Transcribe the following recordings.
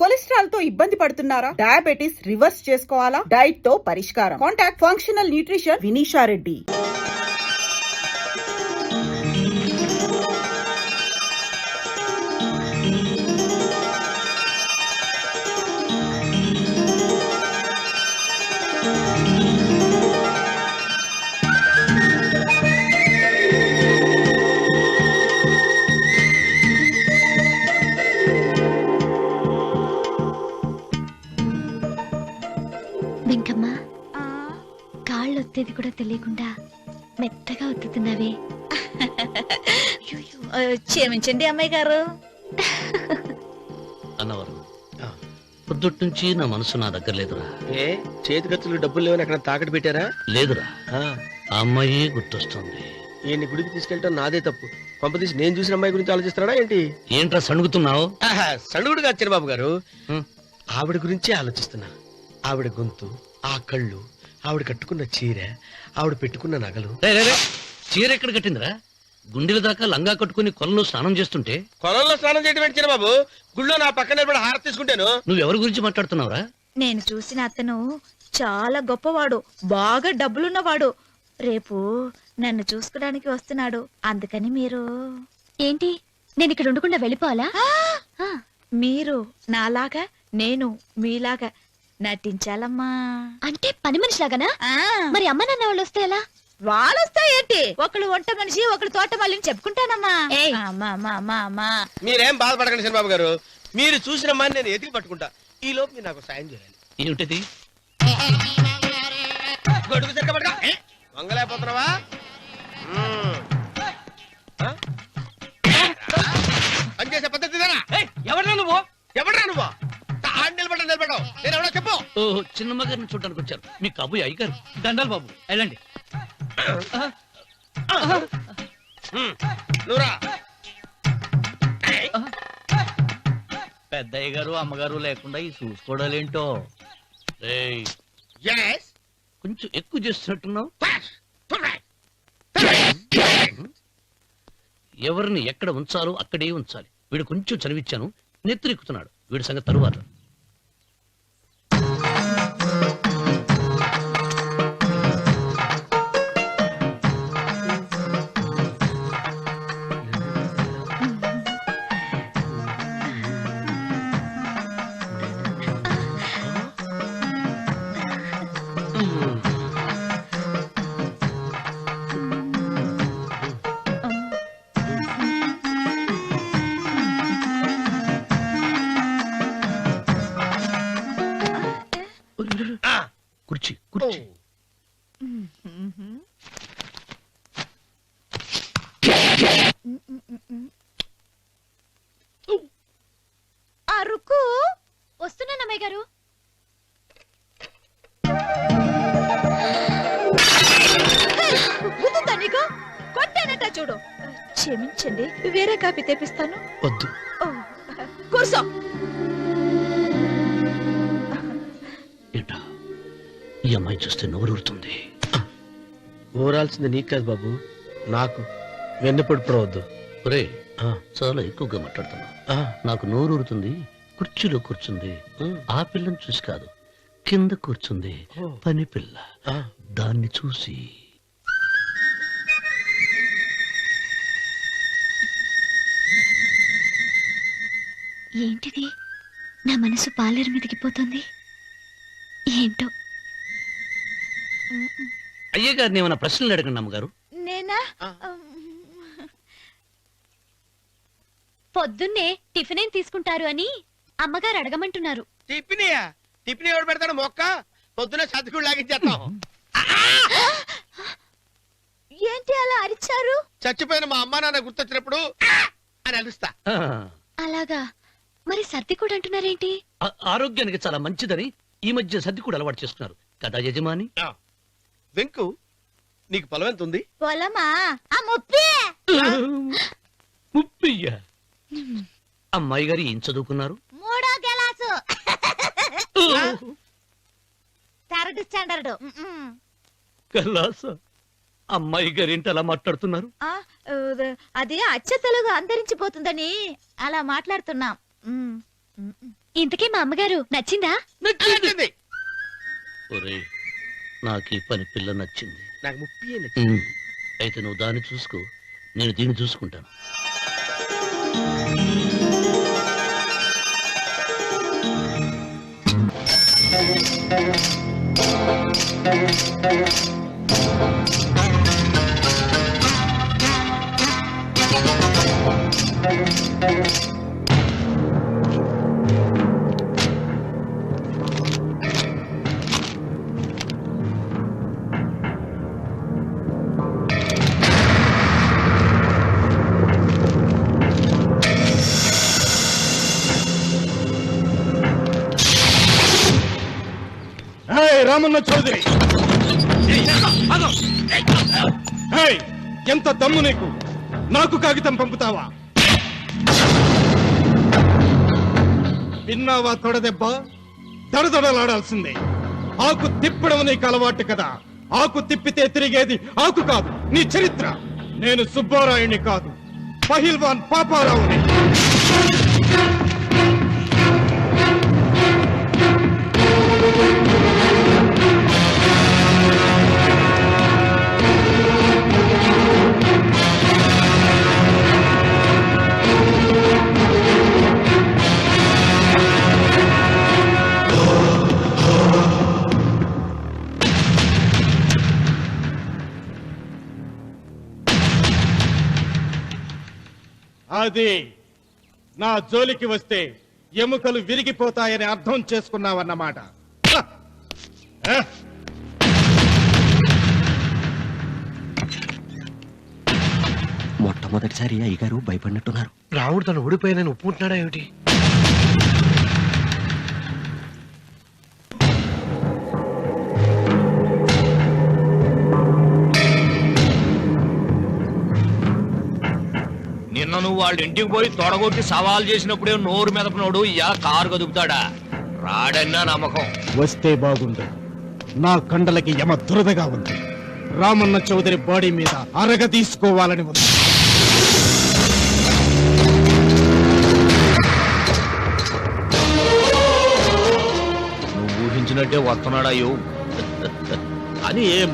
Cholesterol తో ఇబ్బంది పడుతున్నారా? డయాబెటిస్ రివర్స్ చేసుకోవాలా? డైట్ తో పరిష్కారం. Contact functional nutrition Vinisha Reddy. Venkamma, కాళ్ళు ఒత్తేది కూడా తెలియకుండా మెత్తగా ఒత్తుతున్నావే. క్షమించండి అమ్మాయి గారు. అన్నవరం, పొద్దుటి నుంచి నా మనసు నా దగ్గర లేదురా. ఏ చేతి ఖర్చులు డబ్బులు లేవని అక్కడ తాకట్టు పెట్టారా? లేదురా, ఆ అమ్మాయి గుర్తొస్తుంది. ఈయన్ని గుడికి తీసుకెళ్ళటం నాదే తప్పు. పంపదీసి నేను చూసిన అమ్మాయి గురించి ఆలోచిస్తున్నాడా ఏంటి? ఏంట్రా సణుగుతున్నావు? సణుగుడుగా వచ్చారు బాబు గారు. ఆవిడ గురించే ఆలోచిస్తున్నా. ఆవిడ గొంతు, ఆ కళ్ళు, ఆవిడ కట్టుకున్న చీర, ఆవిడ పెట్టుకున్న నగలు. చీర ఎక్కడ కట్టిందిరా? గుండెల దాకా లంగా కట్టుకుని కొలంలో స్నానం చేస్తుంటే. కొలంలో స్నానం చేయడం ఏంటి బాబు? గుళ్ళో నా పక్కన నిలబడి హారతి తీసుకుంటాను. నువ్వెవరి గురించి మాట్లాడుతున్నావురా? నేను చూసిన అతను చాలా గొప్పవాడు, బాగా డబ్బులున్నవాడు. రేపు నన్ను చూసుకోడానికి వస్తున్నాడు. అందుకని మీరు ఏంటి, నేను ఇక్కడ ఉండకుండా వెళ్ళిపోవాలా? మీరు నాలాగా, నేను మీలాగా నటించాలమ్మా. అంటే పని మనిషిలాగానా? మరి అమ్మ నాన్న వాళ్ళు వస్తే ఎలా? వాళ్ళొస్తా ఏంటి? ఒకళ్ళు వంట మనిషి, ఒకళ్ళు తోట మళ్ళీ చెప్పుకుంటానమ్మా. మీరేం బాధపడకండి చంద్రబాబు గారు. మీరు చూసిన అమ్మాయిని నేను ఎతికి పట్టుకుంటా. ఈ లోపు మీరు నాకు సాయం చేయాలి. ఏమిటది? గొడుగు తిరగబడగా వంగలేకపోతున్నావా? పనిచేసే పద్ధతి ఎవరా నువ్వు? ఎవరా నువ్వు? నిలబడ్డావు. నేను ఎవడో చెప్పు. చిన్నమ్మ గారిని చూడడానికి వచ్చారు. మీ కాబోయే అయ్యగారు. దండాలు బాబు, వెళ్ళండి. పెద్దయ్య గారు అమ్మగారు లేకుండా ఈ చూసుకోవడాలేంటో. కొంచెం ఎక్కువ చేస్తున్నట్టున్నావు. ఎవరిని ఎక్కడ ఉంచాలో అక్కడే ఉంచాలి. వీడు కొంచెం చదివిచ్చాను, నెత్తిరెక్కుతున్నాడు. వీడి సంగతి తరువాత. కుర్చీ కుర్చీ. అరుకు వస్తున్నాను అమ్మాయి గారు. నీకు కొట్టేనట చూడు. క్షమించండి, వేరే కాపీ తెప్పిస్తాను. వద్దు. కూర్చో. ఏంటా, ఈ అమ్మాయి చూస్తే నోరూరుతుంది. ఊరాల్సింది నీకు కాదు బాబు, నాకు. వెన్నపొడి పడవద్దు. ఒరే, చాలా ఎక్కువగా మాట్లాడుతున్నా. నాకు నోరూరుతుంది. కుర్చీలో కూర్చుంది. ఆ పిల్లని చూసి కాదు, కింద కూర్చుంది పని పిల్ల. దాన్ని చూసి. ఏంటిది, నా మనసు పాలేరు మీదకి పోతుంది. ఏంటో. అయ్య గారిని ఏమైనా ప్రశ్నలు అడగండి అమ్మగారు. నేనా? పొద్దున్నే టిఫిన్ ఏం తీసుకుంటారు అని అమ్మగారు అడగమంటున్నారు. టిఫినియా? టిఫిన్ ఎవరు పెడతాడు? మొక్క పొద్దున సతికుడు లాగించేస్తాం. ఏంటి అలా అరిచారు? చచ్చిపోయిన మా అమ్మా నాన్న గుర్తొచ్చినప్పుడు అని అలుస్తా. అలాగా? మరి సర్ది కూడా అంటున్నారేంటి? ఆరోగ్యానికి చాలా మంచిదని ఈ మధ్య సర్ది కూడా అలవాటు చేస్తున్నారు కదా యజమాని. వెంకు, నీకు పొలం ఎంత ఉంది? పొలమా? ముప్పయ్య. అమ్మాయి గారు ఏం చదువుకున్నారు? 3వ క్లాసు, 3rd స్టాండర్డ్. కలాస. అమ్మాయి గారు ఏంటి అలా మాట్లాడుతున్నారు? అది అచ్చ తెలుగు అంతరించిపోతుందని అలా మాట్లాడుతున్నాం. ఇంతకీ మా అమ్మగారు నచ్చిందా? నచ్చింది. ఒరేయ్ నాకు ఈ పని పిల్ల నచ్చింది. నాకు ముప్పి నచ్చింది. అయితే నువ్వు దాన్ని చూసుకో, నేను దీన్ని చూసుకుంటాను. రామన్న చౌదరి, ఏయ్, ఎంత దమ్ము నీకు? నాకు కాగితం పంపుతావా? విన్నావా తొడదెబ్బ? దడదడలాడాల్సిందే. ఆకు తిప్పడం నీకు అలవాటు కదా. ఆకు తిప్పితే తిరిగేది ఆకు కాదు, నీ చరిత్ర. నేను సుబ్బారాయుని కాదు, పహిల్వాన్ పాపారావుని. అది నా జోలికి వస్తే ఎముకలు విరిగిపోతాయని అర్థం చేసుకున్నావన్నమాట. మొట్టమొదటిసారి అయ్యగారు భయపడినట్టున్నారు. రాముడు తను ఓడిపోయానని ఒప్పుకుంటున్నాడా ఏమిటి? నిన్న నువ్వు వాళ్ళ ఇంటికి పోయి తొడగొట్టి సవాల్ చేసినప్పుడే నోరు మెదపనోడు ఇలా కారు కదుపుతాడా? రాడన్నా నమ్మకం. వస్తే బాగుండు. నా కండలకి యమ దురదగా ఉంది. రామన్న చౌదరి బాడీ మీద అరగ తీసుకోవాలని ఉంది. నువ్వు ఊహించినట్టే వస్తున్నాడాయో అని ఏం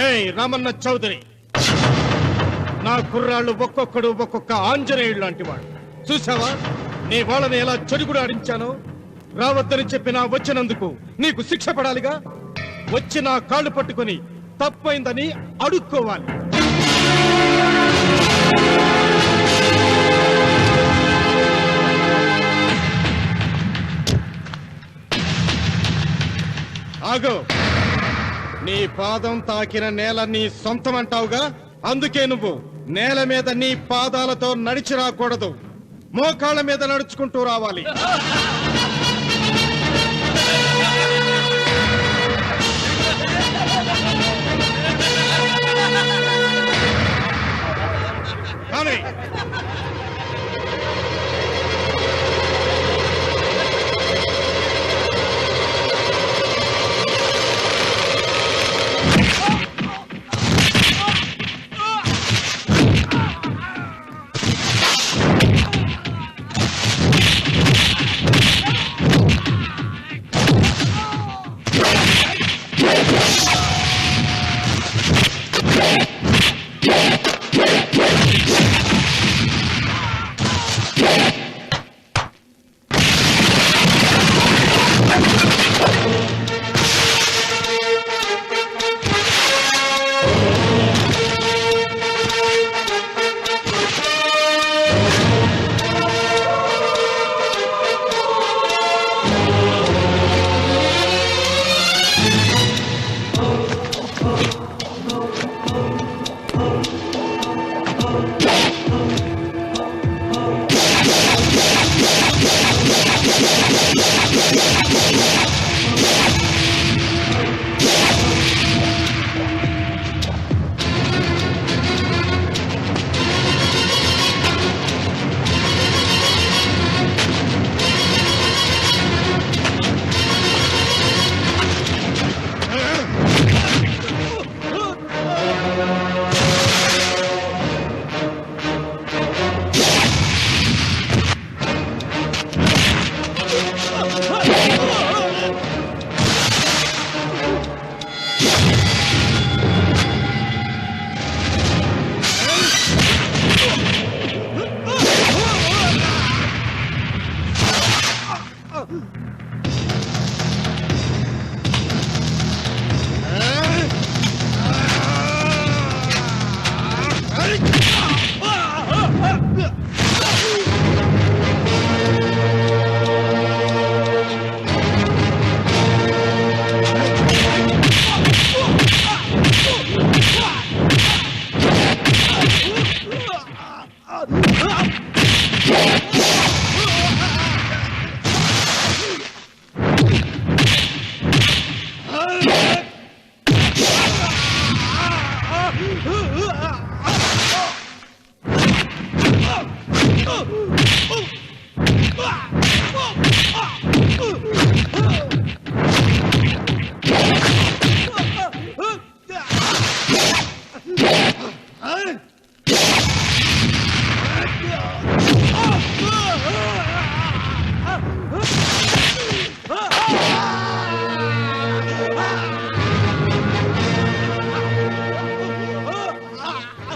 ఏయ్ రామన్న చౌదరి, నా కుర్రాళ్ళు ఒక్కొక్కడు ఒక్కొక్క ఆంజనేయుడు లాంటి వాడు. చూసావా నీ వాళ్ళని ఎలా చెడుగుడు ఆడించానో? రావద్దని చెప్పినా వచ్చినందుకు నీకు శిక్ష పడాలిగా. వచ్చి నా కాళ్ళు పట్టుకుని తప్పైందని అడుక్కోవాలి. ఆగో, నీ పాదం తాకిన నేల నీ సొంతం అంటావుగా, అందుకే నువ్వు నేల మీద నీ పాదాలతో నడిచి రాకూడదు, మోకాళ్ళ మీద నడుచుకుంటూ రావాలి. కానీ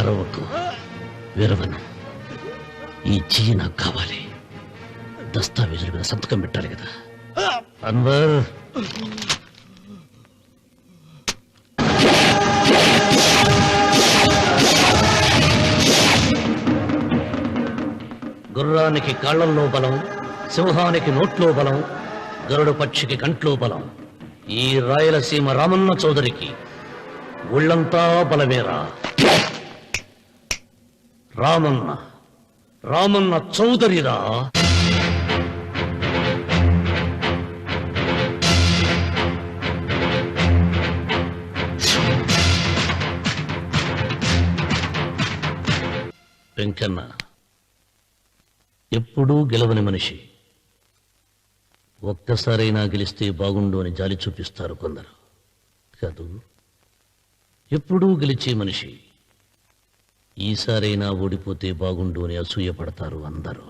అరవకు, విరవను. ఈ చెయ్యి నాకు కావాలి. దస్తావేజుల మీద సంతకం పెట్టాలి కదా. అన్వర్, గుర్రానికి కాళ్లల్లో బలం, సింహానికి నోట్లో బలం, గరుడు పక్షికి కంట్లో బలం. ఈ రాయలసీమ రామన్న చౌదరికి ఒళ్ళంతా బలమేరా. రామన్న చౌదరిరా. వెంకన్న ఎప్పుడూ గెలవని మనిషి. ఒక్కసారైనా గెలిస్తే బాగుండు అని జాలి చూపిస్తారు కొందరు. కాదు, ఎప్పుడూ గెలిచే మనిషి. ఈసారైనా ఓడిపోతే బాగుండు అని అసూయపడతారు అందరూ.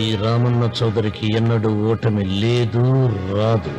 ఈ రామన్న చౌదరికి ఎన్నడూ ఓటమి లేదు, రాదు.